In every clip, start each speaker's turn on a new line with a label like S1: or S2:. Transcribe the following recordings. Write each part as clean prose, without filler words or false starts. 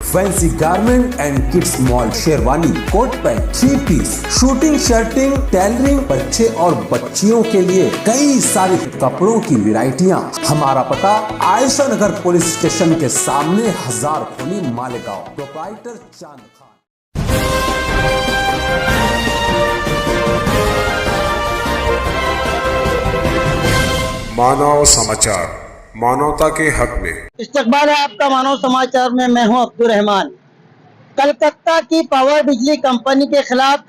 S1: Fancy garment and kids mall, sherwani, coat pant, 3 piece, suiting, shirting, tailoring, बच्चे और बच्चियों के लिए कई सारे कपड़ों की वैरायटियां। हमारा पता आयशा नगर पुलिस स्टेशन के सामने, हजार खोली, मालेगांव। प्रोप्राइटर चांद खान।
S2: मानव समाचार, मानवता के हक में।
S3: इस्तकबाल है आपका मानव समाचार में। मैं हूं अब्दुल रहमान। कलकत्ता की पावर बिजली कंपनी के खिलाफ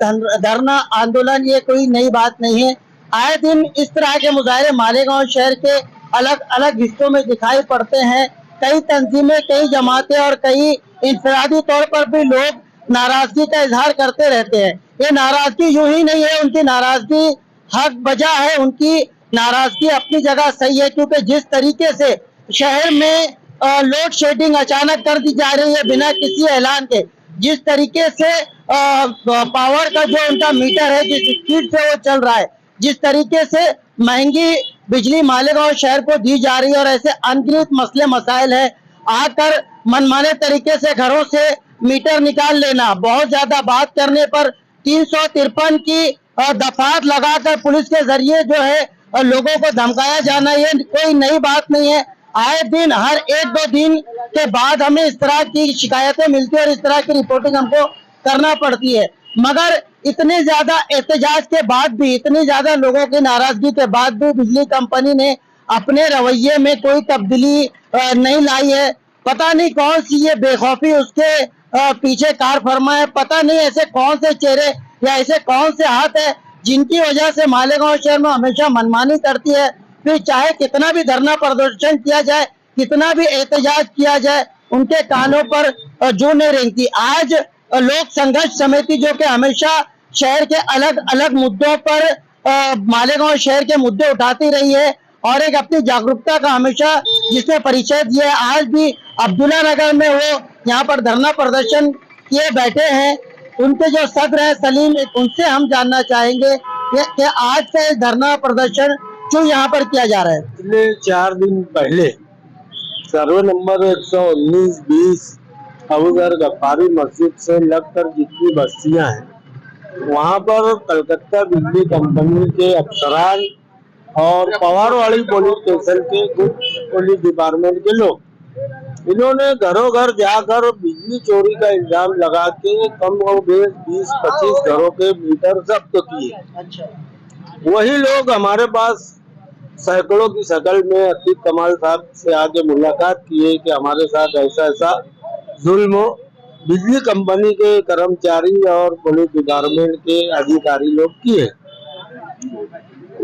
S3: धरना आंदोलन ये कोई नई बात नहीं है। आए दिन इस तरह के मुजाहरे मालेगांव शहर के अलग अलग हिस्सों में दिखाई पड़ते हैं। कई तंजीमें, कई जमातें और कई इंफरादी तौर पर भी लोग नाराजगी का इजहार करते रहते हैं। ये नाराजगी यूं ही नहीं है, उनकी नाराजगी हक बजा है, उनकी नाराजगी अपनी जगह सही है। क्योंकि जिस तरीके से शहर में लोड शेडिंग अचानक कर दी जा रही है बिना किसी ऐलान के, जिस तरीके से पावर का जो उनका मीटर है, जिस स्पीड से वो चल रहा है, जिस तरीके से महंगी बिजली मालेगांव शहर को दी जा रही है, और ऐसे अनगिनत मसले मसाइल है। आकर मनमाने तरीके से घरों से मीटर निकाल लेना, बहुत ज्यादा बात करने पर 353 की दफात लगाकर पुलिस के जरिए जो है लोगों को धमकाया जाना, ये कोई नई बात नहीं है। आए दिन हर 1-2 दिन के बाद हमें इस तरह की शिकायतें मिलती है और इस तरह की रिपोर्टिंग हमको करना पड़ती है। मगर इतने ज्यादा एहतजाज के बाद भी, इतनी ज्यादा लोगों की नाराजगी के बाद भी बिजली कंपनी ने अपने रवैये में कोई तब्दीली नहीं लाई है। पता नहीं कौन सी ये बेखौफी उसके पीछे कार फरमा है। पता नहीं ऐसे कौन से चेहरे या ऐसे कौन से हाथ है जिनकी वजह से मालेगांव शहर में हमेशा मनमानी करती है। फिर चाहे कितना भी धरना प्रदर्शन किया जाए, कितना भी एहतजाज किया जाए, उनके कानों पर जू नहीं रेंगती। आज लोक संघर्ष समिति जो कि हमेशा शहर के अलग अलग मुद्दों पर मालेगांव शहर के मुद्दे उठाती रही है और एक अपनी जागरूकता का हमेशा जिसने परिचय दिया है, आज भी अब्दुल्ला नगर में वो यहाँ पर धरना प्रदर्शन किए बैठे हैं। उनके जो सदर है सलीम, उनसे हम जानना चाहेंगे कि आज का इस धरना प्रदर्शन क्यों यहाँ पर किया जा रहा है।
S4: पिछले 4 दिन पहले सर्वे नंबर 119-20 अबूजर गफ्फारी मस्जिद से लगकर जितनी बस्तियां हैं, वहाँ पर कलकत्ता बिजली कंपनी के अफसरान और पवारवाड़ी पुलिस स्टेशन के कुछ पुलिस डिपार्टमेंट के लोग, इन्होंने घरों घर जाकर बिजली चोरी का इल्जाम लगा के कम और बेश 20-25 घरों के मीटर जब्त किए।
S3: अच्छा,
S4: वही लोग हमारे पास सैकड़ों की शक्ल में अतीक कमाल साहब से आके मुलाकात किए कि हमारे साथ ऐसा ऐसा जुल्म हो। बिजली कंपनी के कर्मचारी और पुलिस डिपार्टमेंट के अधिकारी लोग किए।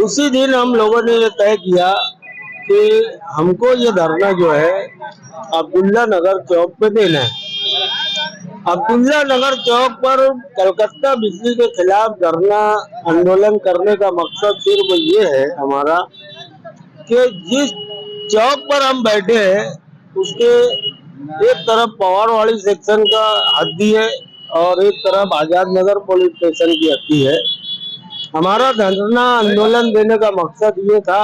S4: उसी दिन हम लोगों ने ये तय किया कि हमको ये धरना जो है अब्दुल्ला नगर चौक पे देना है। अब्दुल्ला नगर चौक पर कलकत्ता बिजली के खिलाफ धरना आंदोलन करने का मकसद सिर्फ ये है हमारा कि जिस चौक पर हम बैठे हैं उसके एक तरफ पवारवाड़ी सेक्शन का हद्दी है और एक तरफ आजाद नगर पुलिस स्टेशन की हद्दी है। हमारा धरना आंदोलन देने का मकसद ये था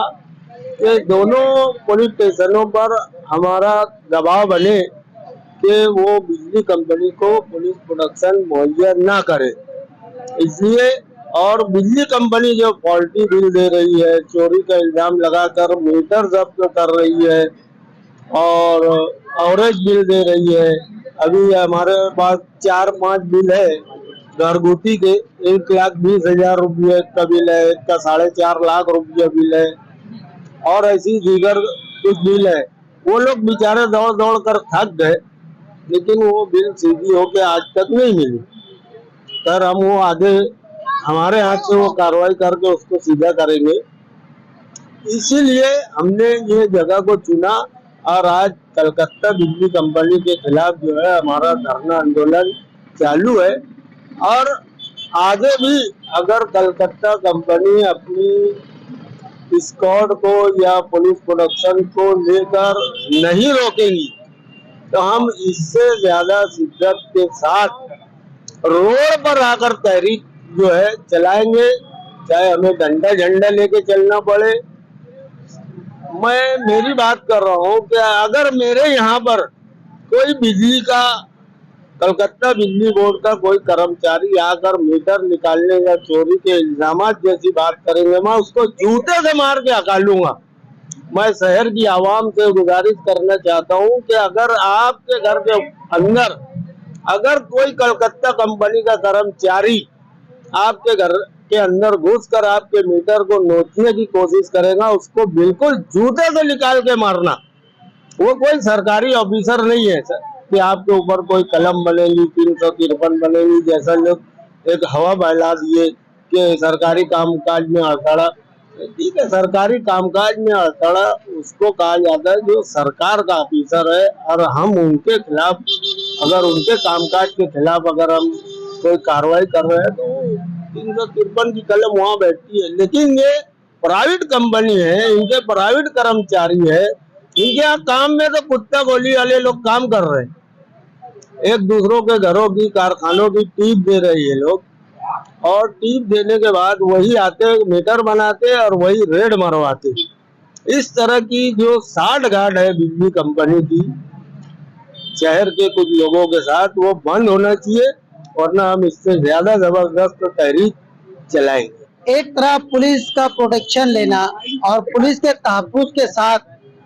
S4: कि दोनों पुलिस स्टेशनों पर हमारा दबाव बने कि वो बिजली कंपनी को पुलिस प्रोडक्शन मुहैया ना करे। इसलिए और बिजली कंपनी जो फॉल्टी बिल दे रही है, चोरी का इल्जाम लगाकर मीटर जब्त कर रही है और एवरेज बिल दे रही है। अभी हमारे पास 4-5 बिल है घरगुती के, 1,20,000 रुपये का बिल है, एक का 4.5 लाख रुपया बिल है और ऐसी दीगर कुछ बिल है। वो लोग बेचारे दौड़ दौड़ कर थक गए, लेकिन वो बिल सीधी होके आज तक नहीं मिली। सर हम वो आगे हमारे हाथ से वो कार्रवाई करके उसको सीधा करेंगे। इसीलिए हमने ये जगह को चुना और आज कलकत्ता बिजली कंपनी के खिलाफ जो है हमारा धरना आंदोलन चालू है। और आगे भी अगर कलकत्ता कंपनी अपनी स्क्वाड को या पुलिस प्रोडक्शन को लेकर नहीं रोकेंगी तो हम इससे ज्यादा शिद्दत के साथ रोड पर आकर तहरीक जो है चलाएंगे, चाहे हमें डंडा झंडा लेके चलना पड़े। मैं मेरी बात कर रहा हूँ कि अगर मेरे यहाँ पर कोई बिजली का कलकत्ता बिजली बोर्ड का कोई कर्मचारी आकर मीटर निकालने या चोरी के इल्जामात जैसी बात करेंगे, मैं उसको जूते से मार के हकालूंगा। मैं शहर की आवाम से गुजारिश करना चाहता हूं कि अगर आपके घर के अंदर अगर कोई कलकत्ता कंपनी का कर्मचारी आपके घर के अंदर घुसकर आपके मीटर को नोचने की कोशिश करेगा, उसको बिल्कुल जूते से निकाल के मारना। वो कोई सरकारी ऑफिसर नहीं है सर कि आपके ऊपर कोई कलम बनेगी, 353 बनेगी, जैसा लोग एक हवा बहला दिए कि सरकारी कामकाज में अड़थड़ा। ठीक है, सरकारी कामकाज में अड़थड़ा उसको कहा जाता है जो सरकार का ऑफिसर है, और हम उनके खिलाफ अगर उनके कामकाज के खिलाफ अगर हम कोई कार्रवाई कर रहे हैं तो 353 की कलम वहाँ बैठती है। लेकिन ये प्राइवेट कंपनी है, इनके प्राइवेट कर्मचारी है, इनके यहाँ काम में तो कुत्ता गोली वाले लोग काम कर रहे हैं। एक दूसरों के घरों की, कारखानों की टीप दे रहे हैं ये लोग, और टीप देने के बाद वही आते मीटर बनाते और वही रेड मरवाते। इस तरह की जो साठ गांठ है बिजली कंपनी की शहर के कुछ लोगों के साथ, वो बंद होना चाहिए, वरना हम इससे ज्यादा जबरदस्त तहरीक चलाएंगे।
S3: एक तरफ पुलिस का प्रोटेक्शन लेना और पुलिस के तहफ्फुज़ के साथ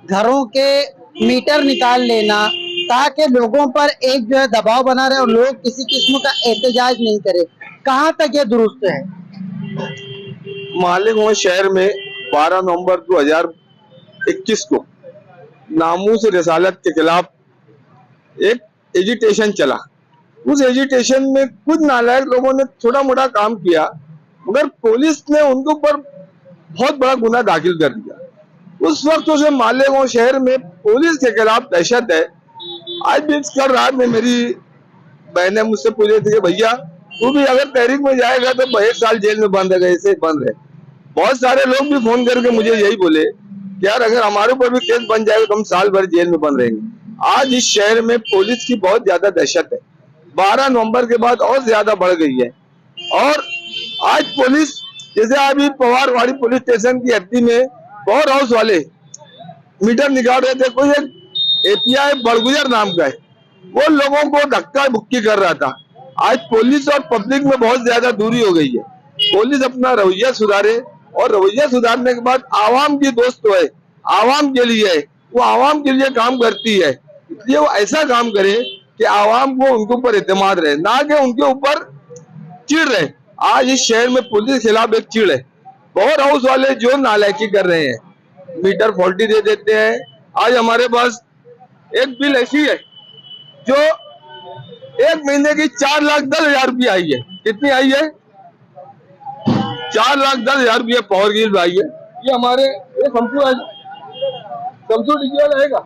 S3: घरों के मीटर निकाल लेना ताकि लोगों पर एक जो है दबाव बना रहे और लोग किसी किस्म का एहतजाज नहीं करे, कहाँ तक ये दुरुस्त है?
S5: मालेगांव शहर में 12 नवंबर 2021 को नामूस रिसालत के खिलाफ एक एजिटेशन चला। उस एजिटेशन में कुछ नालायक लोगों ने छोटा मोटा काम किया, मगर पुलिस ने उनके ऊपर बहुत बड़ा गुनाह दाखिल कर दिया। उस वक्त से मालेगांव शहर में पुलिस के खिलाफ दहशत है। आज भी कल रात में मेरी बहनें मुझसे पूछे थे कि भैया तू भी अगर तहरीक में जाएगा तो 1 साल जेल में बंद है, ऐसे बंद है। बहुत सारे लोग भी फोन करके मुझे यही बोले कि यार अगर हमारे ऊपर भी केस बन जाएगा तो हम साल भर जेल में बंद रहेंगे। आज इस शहर में पुलिस की बहुत ज्यादा दहशत है, 12 नवंबर के बाद और ज्यादा बढ़ गई है। और आज पुलिस जैसे अभी पवारवाड़ी पुलिस स्टेशन की हद्दी में पावर हाउस वाले मीटर निकाल रहे थे, कोई एक एपीआई बड़गुजर नाम का है, वो लोगों को धक्का मुक्की कर रहा था। आज पुलिस और पब्लिक में बहुत ज्यादा दूरी हो गई है। पुलिस अपना रवैया सुधारे, और रवैया सुधारने के बाद आवाम की दोस्त तो है, आवाम के लिए है, वो आवाम के लिए काम करती है, इसलिए वो ऐसा काम करे कि आवाम को उनके ऊपर एतमाद रहे, ना कि उनके ऊपर चिढ़ रहे। आज इस शहर में पुलिस के खिलाफ एक चिढ़ है। पावर हाउस वाले जो नालायकी कर रहे हैं, मीटर फॉल्टी दे देते हैं। आज हमारे पास एक बिल ऐसी है जो 1 महीने की 4,10,000 रुपये आई है। कितनी आई है? 4,10,000 रुपये पावर बिल आई है। ये हमारे समसू डिजिटल आएगा।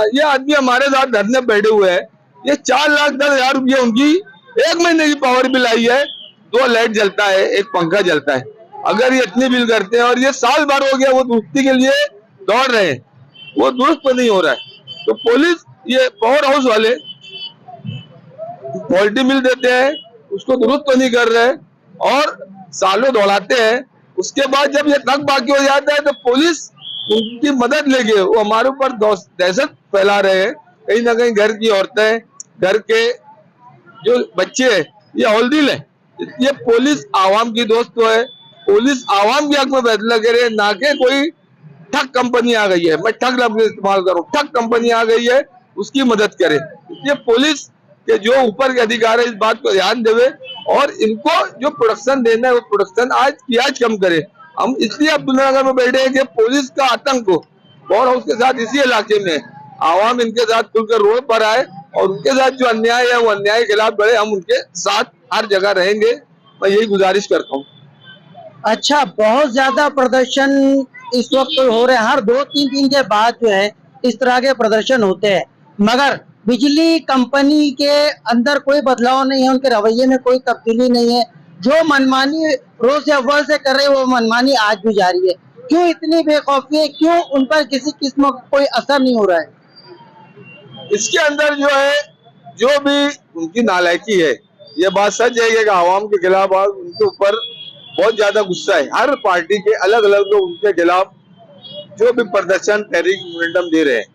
S5: ये आदमी हमारे साथ धरने बैठे हुए हैं। ये 4,10,000 रुपये उनकी 1 महीने की पावर बिल आई है। 2 लाइट जलता है, 1 पंखा जलता है। अगर ये इतनी बिल करते हैं और ये साल भर हो गया वो दुरुस्ती के लिए दौड़ रहे हैं, वो दुरुस्त नहीं हो रहा है, तो पुलिस ये पावर हाउस वाले फॉल्टी बिल देते हैं, उसको दुरुस्त तो नहीं कर रहे और सालों दौड़ाते हैं। उसके बाद जब ये तक बाकी हो जाता है तो पुलिस उनकी मदद लेके वो हमारे ऊपर दहशत फैला रहे हैं। कहीं ना कहीं घर की औरतें, घर के जो बच्चे हैं, ये हौलदिल है। ये पुलिस आवाम की दोस्त तो है, पुलिस आवाम के हक में फैसला करे, ना कि कोई ठग कंपनी आ गई है, मैं ठग लफ्ज़ इस्तेमाल करूं, ठग कंपनी आ गई है उसकी मदद करे। ये पुलिस के जो ऊपर के अधिकारी है इस बात को ध्यान देवे और इनको जो प्रोडक्शन देना है वो प्रोडक्शन आज कम करे। हम इसलिए अब्दुल्ला नगर में बैठे हैं कि पुलिस का आतंक हो पावर हाउस के साथ इसी इलाके में, आवाम इनके साथ खुलकर रोड पर आए और उनके साथ जो अन्याय है वो अन्याय के खिलाफ बढ़े। हम उनके साथ हर जगह रहेंगे, मैं यही गुजारिश करता हूँ।
S3: अच्छा, बहुत ज्यादा प्रदर्शन इस वक्त हो रहे हैं, हर 2-3 दिन के बाद जो है इस तरह के प्रदर्शन होते हैं, मगर बिजली कंपनी के अंदर कोई बदलाव नहीं है, उनके रवैये में कोई तब्दीली नहीं है। जो मनमानी रोज अव्वल से कर रहे हैं वो मनमानी आज भी जारी है। क्यों इतनी बेखौफी है? क्यों उन पर किसी किस्म का कोई असर नहीं हो रहा है?
S5: इसके अंदर जो है जो भी उनकी नालायकी है, ये बात सच है कि आवाम के खिलाफ उनके ऊपर बहुत ज्यादा गुस्सा है। हर पार्टी के अलग अलग लोग उनके खिलाफ जो भी प्रदर्शन तहरीक मोमेंटम दे रहे हैं,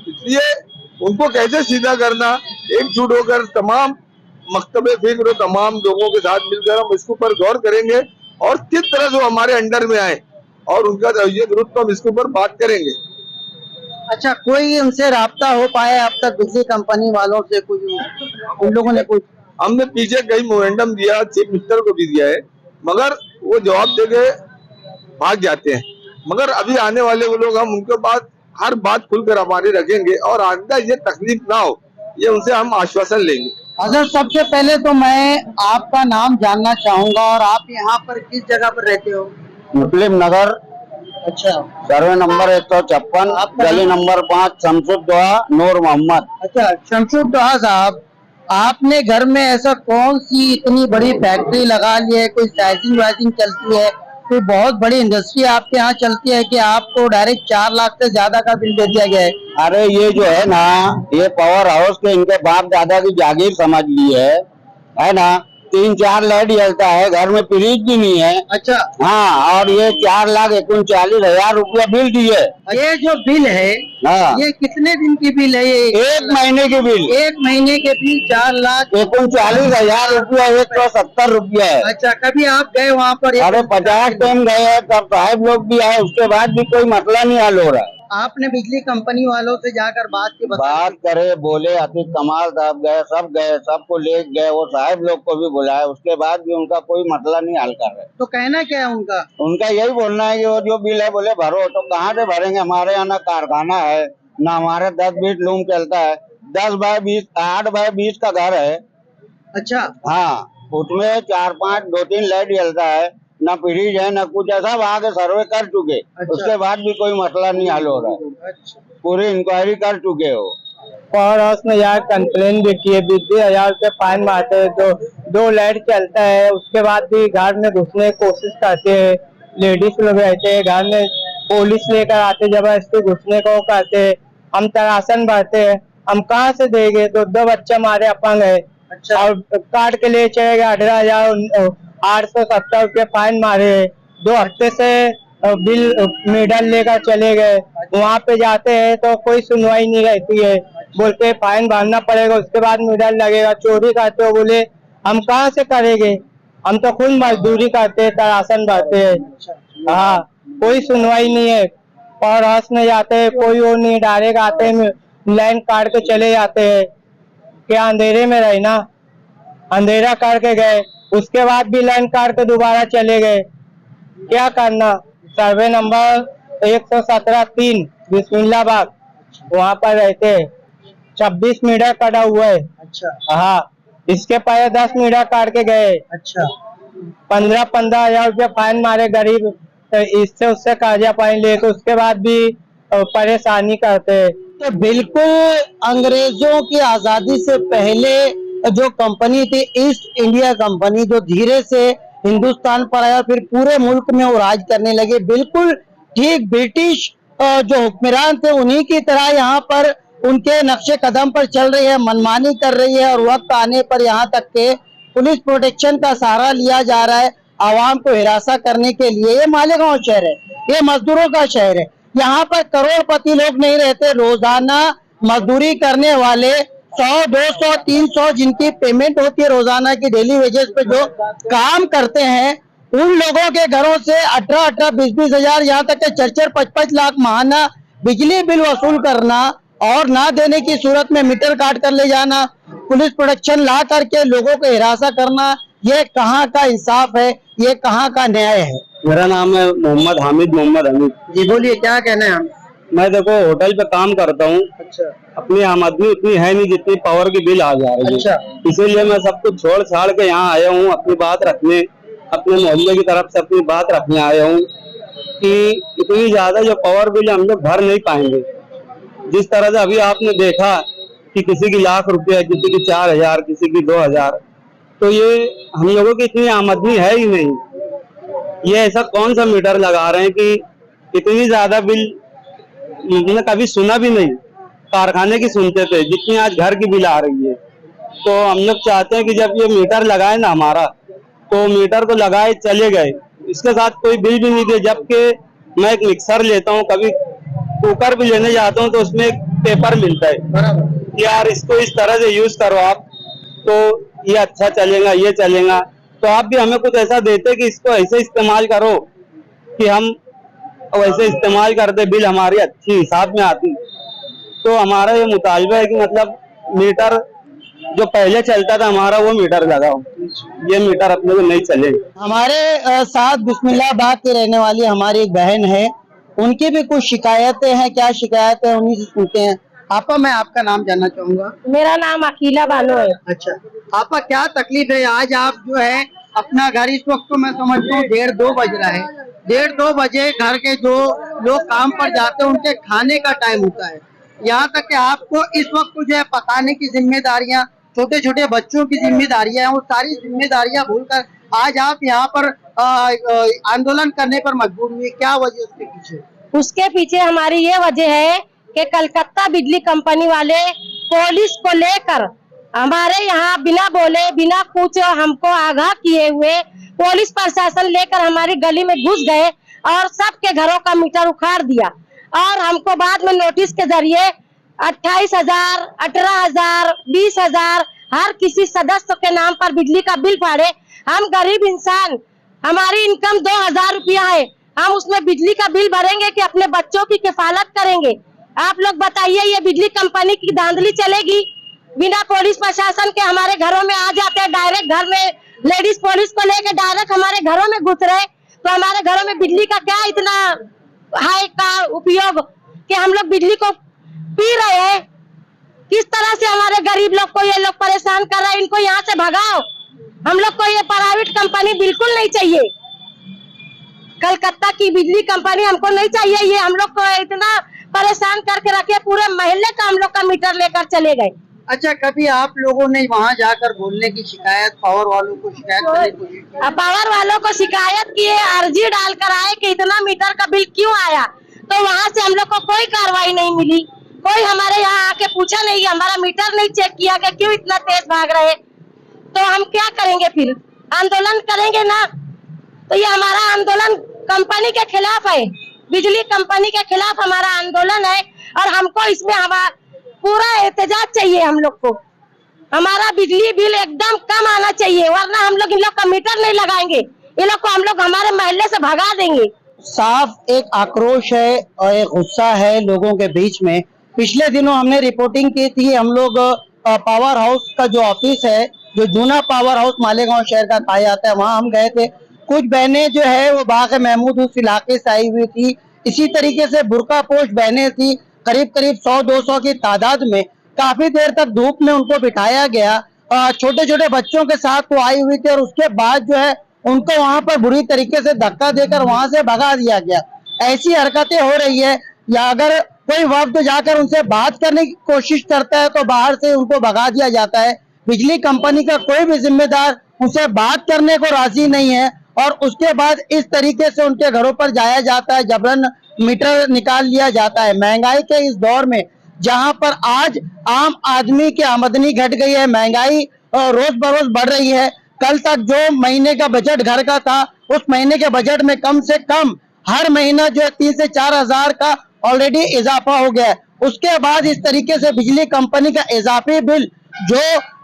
S5: इसलिए उनको कैसे सीधा करना, एकजुट होकर तमाम मकतबे फिक्र और तमाम लोगों के साथ मिलकर हम इसके ऊपर गौर करेंगे और किस तरह से वो हमारे अंडर में आए और उनका रवैया दुरुस्त हम इसके ऊपर बात करेंगे।
S3: अच्छा, कोई उनसे राब्ता हो पाया अब तक बिजली कंपनी वालों से? कुछ उन लोगों ने कुछ,
S5: हमने पीछे कई मोमेंटम दिया, चीफ मिनिस्टर को भी दिया है, मगर वो जवाब देके भाग जाते हैं। मगर अभी आने वाले वो लोग, हम उनके बाद हर बात खुलकर हमारी रखेंगे और आगे ये तकलीफ ना हो, ये उनसे हम आश्वासन लेंगे।
S3: अगर सबसे पहले तो मैं आपका नाम जानना चाहूंगा और आप यहाँ पर किस जगह पर रहते हो?
S6: मुस्लिम नगर,
S3: अच्छा,
S6: सर्वे नंबर 156,
S3: आपका
S6: गली नंबर 5, शमशुद्दोहा, नूर मोहम्मद।
S3: अच्छा, शमशुद्दोहा साहब, आपने घर में ऐसा कौन सी इतनी बड़ी फैक्ट्री लगा ली है, कोई साइजिंग वाइजिंग चलती है, कोई बहुत बड़ी इंडस्ट्री आपके यहाँ चलती है कि आपको डायरेक्ट 4 लाख से ज्यादा का बिल दे दिया गया है?
S6: अरे ये जो है ना, ये पावर हाउस के इनके बाप दादा की जागीर समझ ली है ना। 3-4 लाइट जलता है, घर में फ्रिज भी नहीं है।
S3: अच्छा,
S6: हाँ, और ये 4,39,000 रुपया बिल दिए।
S3: ये जो बिल है,
S6: हाँ,
S3: ये कितने दिन की बिल है? ये
S6: 1 महीने की बिल,
S3: 1 महीने के बिल
S6: 4,39,000 रुपया, 170 रुपया है।
S3: अच्छा, कभी आप गए वहाँ पर?
S6: अरे 50 टाइम गए हैं, तब साहब लोग भी आए, उसके बाद भी कोई मसला नहीं हल हो रहा है।
S3: आपने बिजली कंपनी वालों से जाकर बात
S6: करे, बोले, अतीक कमाल साहब गए, सबको ले गए, वो साहब लोग को भी बुलाए, उसके बाद भी उनका कोई मसला नहीं हल कर रहे।
S3: तो कहना क्या है उनका?
S6: उनका यही बोलना है कि वो जो बिल है बोले भरो, तो कहाँ से भरेंगे? हमारे यहाँ ना कारखाना है, ना हमारे 10-20 लूम चलता है, 10 बाय 20, 8 बाय 20 का घर है।
S3: अच्छा,
S6: हाँ, उसमें 4-5 2-3 लाइट जलता है, ना फ्रिज है, ना कुछ, ऐसा वहाँ के सर्वे कर चुके।
S3: अच्छा।
S6: उसके बाद भी कोई मसला नहीं हल हो रहा है।
S3: अच्छा,
S6: पूरी इंक्वायरी कर चुके हो।
S4: पावर हाउस में यार कंप्लेन भी किए, 20,000 रुपये फाइन मारते हैं, तो 2 लाइट चलता है, उसके बाद भी घर में घुसने की कोशिश करते हैं। लेडीज लोग रहते हैं घर में, पुलिस लेकर आते, जबरदस्ती घुसने को करते हैं। हम तरासन भरते हैं, हम कहाँ से देंगे? 2 बच्चे हमारे अपंग है।
S3: अच्छा,
S4: और काट के ले चले गए, 18,870 रुपये फाइन मारे। 2 हफ्ते से बिल मेडल लेकर चले गए। वहाँ पे जाते हैं तो कोई सुनवाई नहीं रहती है, बोलते हैं फाइन भरना पड़ेगा, उसके बाद मेडल लगेगा। चोरी करते हो, बोले हम कहाँ से करेंगे? हम तो खुद मजदूरी करते हैं, तरासन भरते हैं। हाँ, कोई सुनवाई नहीं है। पावर हाउस में जाते हैं, कोई वो नहीं, डायरेक्ट आते हैं, लाइन काट के चले जाते हैं। क्या अंधेरे में रहे ना, अंधेरा करके गए, उसके बाद भी लाइन काट के दोबारा चले गए। क्या करना? सर्वे नंबर 117-3 बिस्मिल्लाबाद, वहाँ पर रहते हैं। 26 मीटर कटा हुआ है।
S3: अच्छा,
S4: हाँ, इसके पहले 10 मीटर काट के गए।
S3: अच्छा,
S4: 15 हजार रुपये फाइन मारे गरीब, तो इससे उससे कर्जा पानी ले, तो उसके बाद भी परेशानी करते हैं।
S3: तो बिल्कुल अंग्रेजों की आजादी से पहले जो कंपनी थी ईस्ट इंडिया कंपनी, जो धीरे से हिंदुस्तान पर आया, फिर पूरे मुल्क में वो राज करने लगे। बिल्कुल ठीक ब्रिटिश जो हुक्मरान थे उन्हीं की तरह यहाँ पर उनके नक्शे कदम पर चल रही है, मनमानी कर रही है, और वक्त आने पर यहाँ तक के पुलिस प्रोटेक्शन का सहारा लिया जा रहा है आवाम को हिरासा करने के लिए। ये मालेगांव शहर है, ये मजदूरों का शहर है, यहाँ पर करोड़पति लोग नहीं रहते। रोजाना मजदूरी करने वाले 100, 200, 300 जिनकी पेमेंट होती है रोजाना की डेली वेजेस पे जो काम करते हैं, उन लोगों के घरों से 18-18, 20-20 हजार, यहाँ तक के 4-4, 5-5 लाख माहाना बिजली बिल वसूल करना, और ना देने की सूरत में मीटर काट कर ले जाना, पुलिस प्रोटेक्शन ला करके लोगों को हिरासा करना, ये कहाँ का इंसाफ है? ये कहाँ का न्याय है?
S6: मेरा नाम है मोहम्मद हमीद।
S3: जी बोलिए, क्या कहना है? हम
S6: मैं देखो होटल पे काम करता हूँ।
S3: अच्छा,
S6: अपनी आमदनी उतनी है नहीं जितनी पावर की बिल आ जा रही है।
S3: अच्छा,
S6: इसीलिए मैं सब कुछ छोड़ छाड़ के यहाँ आया हूँ, अपनी बात रखने, अपने मोहल्ले की तरफ से अपनी बात रखने आया हूँ कि इतनी ज्यादा जो पावर बिल हम लोग भर नहीं पाएंगे। जिस तरह से अभी आपने देखा कि किसी की लाख रुपया, किसी की 4,000, किसी की 2,000, तो ये हम लोगों की इतनी आमदनी है ही नहीं। ये ऐसा कौन सा मीटर लगा रहे हैं कि इतनी ज्यादा बिल मैंने कभी सुना भी नहीं। कारखाने की सुनते थे जितनी आज घर की बिल आ रही है। तो हम लोग चाहते हैं कि जब ये मीटर लगाए ना हमारा, तो मीटर को लगाए चले गए, इसके साथ कोई बिल भी नहीं दे। जबकि मैं एक मिक्सर लेता हूँ, कभी कुकर भी लेने जाता हूँ तो उसमें एक पेपर मिलता है कि यार इसको इस तरह से यूज करो आप, तो ये अच्छा चलेगा, ये चलेगा। तो आप भी हमें कुछ ऐसा देते कि इसको ऐसे इस्तेमाल करो कि हम वैसे इस्तेमाल करते, बिल हमारी अच्छी हिसाब में आती। तो हमारा ये मुतालबा है कि मतलब मीटर जो पहले चलता था हमारा वो मीटर लगाओ, ये मीटर अपने को नहीं चलेगा।
S3: हमारे साथ बिस्मिल्लाहबाद की रहने वाली हमारी एक बहन है, उनकी भी कुछ शिकायतें हैं। क्या शिकायत है उन्हीं से सुनते हैं। आपा, मैं आपका नाम जानना चाहूंगा।
S7: मेरा नाम अकीला बानो है।
S3: अच्छा आपा, क्या तकलीफ है? आज आप जो है अपना घर, इस वक्त तो मैं समझता हूँ 1:30-2 बज रहा है, 1:30-2 बजे घर के जो लोग काम पर जाते हैं उनके खाने का टाइम होता है। यहाँ तक कि आपको इस वक्त जो है पकाने की जिम्मेदारियां, छोटे छोटे बच्चों की जिम्मेदारियां हैं, वो सारी जिम्मेदारियां भूलकर आज आप यहाँ पर आंदोलन करने पर मजबूर हुए। क्या वजह उसके पीछे?
S7: उसके पीछे हमारी ये वजह है कि कलकत्ता बिजली कंपनी वाले पुलिस को लेकर हमारे यहाँ बिना बोले बिना कुछ हमको आगाह किए हुए पुलिस प्रशासन लेकर हमारी गली में घुस गए और सबके घरों का मीटर उखाड़ दिया। और हमको बाद में नोटिस के जरिए 28,000, 18,000, 20,000 हर किसी सदस्य के नाम पर बिजली का बिल फाड़े। हम गरीब इंसान, हमारी इनकम 2,000 रुपया है, हम उसमें बिजली का बिल भरेंगे कि अपने बच्चों की किफालत करेंगे? आप लोग बताइए, ये बिजली कंपनी की धांधली चलेगी? बिना पुलिस प्रशासन के हमारे घरों में आ जाते हैं, डायरेक्ट घर में लेडीज पुलिस को लेके डायरेक्ट हमारे घरों में घुस रहे। तो हमारे घरों में बिजली का क्या इतना हाई का उपयोग कि हम लोग बिजली को पी रहे हैं? किस तरह से हमारे गरीब लोग को ये लोग परेशान कर रहे हैं? इनको यहाँ से भगाओ। हम लोग को ये प्राइवेट कंपनी बिल्कुल नहीं चाहिए, कलकत्ता की बिजली कंपनी हमको नहीं चाहिए। ये हम लोग को इतना परेशान करके रखे, पूरे मोहल्ले का हम लोग का मीटर लेकर चले गए।
S3: अच्छा, कभी आप लोगों ने वहाँ जाकर बोलने की शिकायत, पावर वालों को शिकायत करने की कोशिश की?
S7: पावर वालों को शिकायत किए, अर्जी डालकर आए कि इतना मीटर का बिल क्यों आया, तो वहाँ से हम लोग को कोई कार्रवाई नहीं मिली। कोई हमारे यहाँ आके पूछा नहीं, हमारा मीटर नहीं चेक किया कि क्यों इतना तेज भाग रहे। तो हम क्या करेंगे फिर? आंदोलन करेंगे ना। तो ये हमारा आंदोलन कंपनी के खिलाफ है, बिजली कंपनी के खिलाफ हमारा आंदोलन है। और हमको इसमें हमारा पूरा एहतजाज चाहिए। हम लोग को हमारा बिजली बिल एकदम कम आना चाहिए, वरना हम लोग इन लोग का मीटर नहीं लगाएंगे। इन लोग को हम लोग हमारे मोहल्ले से भगा देंगे।
S3: साफ एक आक्रोश है और एक गुस्सा है लोगों के बीच में। पिछले दिनों हमने रिपोर्टिंग की थी, हम लोग पावर हाउस का जो ऑफिस है, जो जूना पावर हाउस मालेगांव शहर का कहा जाता है, वहाँ हम गए थे। कुछ बहनें जो है वो बाग महमूद उस इलाके से आई हुई थी। इसी तरीके से बुर्का पोश बहनें थी, करीब करीब 100-200 की तादाद में। काफी देर तक धूप में उनको बिठाया गया, छोटे छोटे बच्चों के साथ वो आई हुई थी। और उसके बाद जो है उनको वहां पर बुरी तरीके से धक्का देकर वहां से भगा दिया गया। ऐसी हरकतें हो रही है, या अगर कोई वक्त जाकर उनसे बात करने की कोशिश करता है तो बाहर से उनको भगा दिया जाता है। बिजली कंपनी का कोई भी जिम्मेदार उनसे बात करने को राजी नहीं है, और उसके बाद इस तरीके से उनके घरों पर जाया जाता है, जबरन मीटर निकाल लिया जाता है। महंगाई के इस दौर में जहां पर आज आम आदमी की आमदनी घट गई है, महंगाई रोज बरोज बढ़ रही है। कल तक जो महीने का बजट घर का था, उस महीने के बजट में कम से कम हर महीना जो है 3 से 4 हजार का ऑलरेडी इजाफा हो गया है। उसके बाद इस तरीके से बिजली कंपनी का इजाफी बिल जो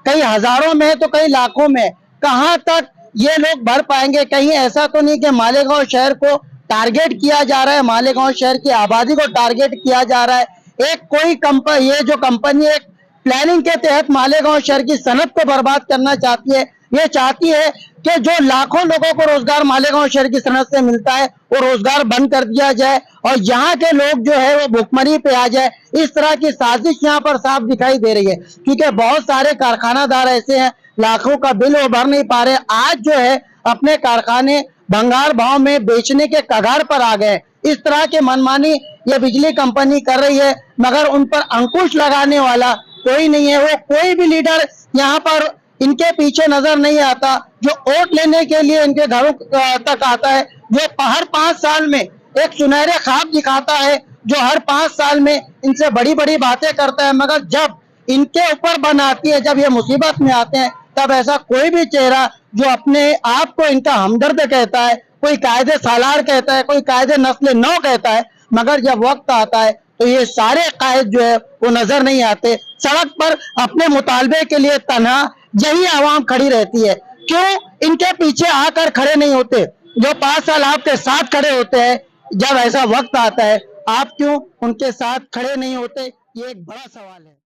S3: कई हजारों में है तो कई लाखों में, कहां तक ये लोग भर पाएंगे? कहीं ऐसा तो नहीं कि मालेगांव शहर को टारगेट किया जा रहा है, मालेगांव शहर की आबादी को टारगेट किया जा रहा है? एक कोई कंपनी, ये जो कंपनी एक प्लानिंग के तहत मालेगांव शहर की सनत को बर्बाद करना चाहती है। ये चाहती है कि जो लाखों लोगों को रोजगार मालेगांव शहर की सनत से मिलता है वो रोजगार बंद कर दिया जाए और यहाँ के लोग जो है वो भुखमरी पे आ जाए। इस तरह की साजिश यहाँ पर साफ दिखाई दे रही है, क्योंकि बहुत सारे कारखानादार ऐसे हैं, लाखों का बिल वो भर नहीं पा रहे। आज जो है अपने कारखाने भंगार भाव में बेचने के कगार पर आ गए। इस तरह के मनमानी ये बिजली कंपनी कर रही है, मगर उन पर अंकुश लगाने वाला कोई नहीं है। वो कोई भी लीडर यहाँ पर इनके पीछे नजर नहीं आता, जो वोट लेने के लिए इनके घरों तक आता है, जो हर 5 साल में एक सुनहरे ख्वाब दिखाता है, जो हर 5 साल में इनसे बड़ी बड़ी बातें करता है, मगर जब इनके ऊपर बन आती है, जब ये मुसीबत में आते हैं, तब ऐसा कोई भी चेहरा जो अपने आप को इनका हमदर्द कहता है, कोई कायदे सालार कहता है, कोई कायदे नस्ल नौ कहता है, मगर जब वक्त आता है तो ये सारे कायद जो है वो नजर नहीं आते। सड़क पर अपने मुतालबे के लिए तन्हा यही आवाम खड़ी रहती है। क्यों इनके पीछे आकर खड़े नहीं होते? जो 5 साल आपके साथ खड़े होते हैं, जब ऐसा वक्त आता है आप क्यों उनके साथ खड़े नहीं होते? ये एक बड़ा सवाल है।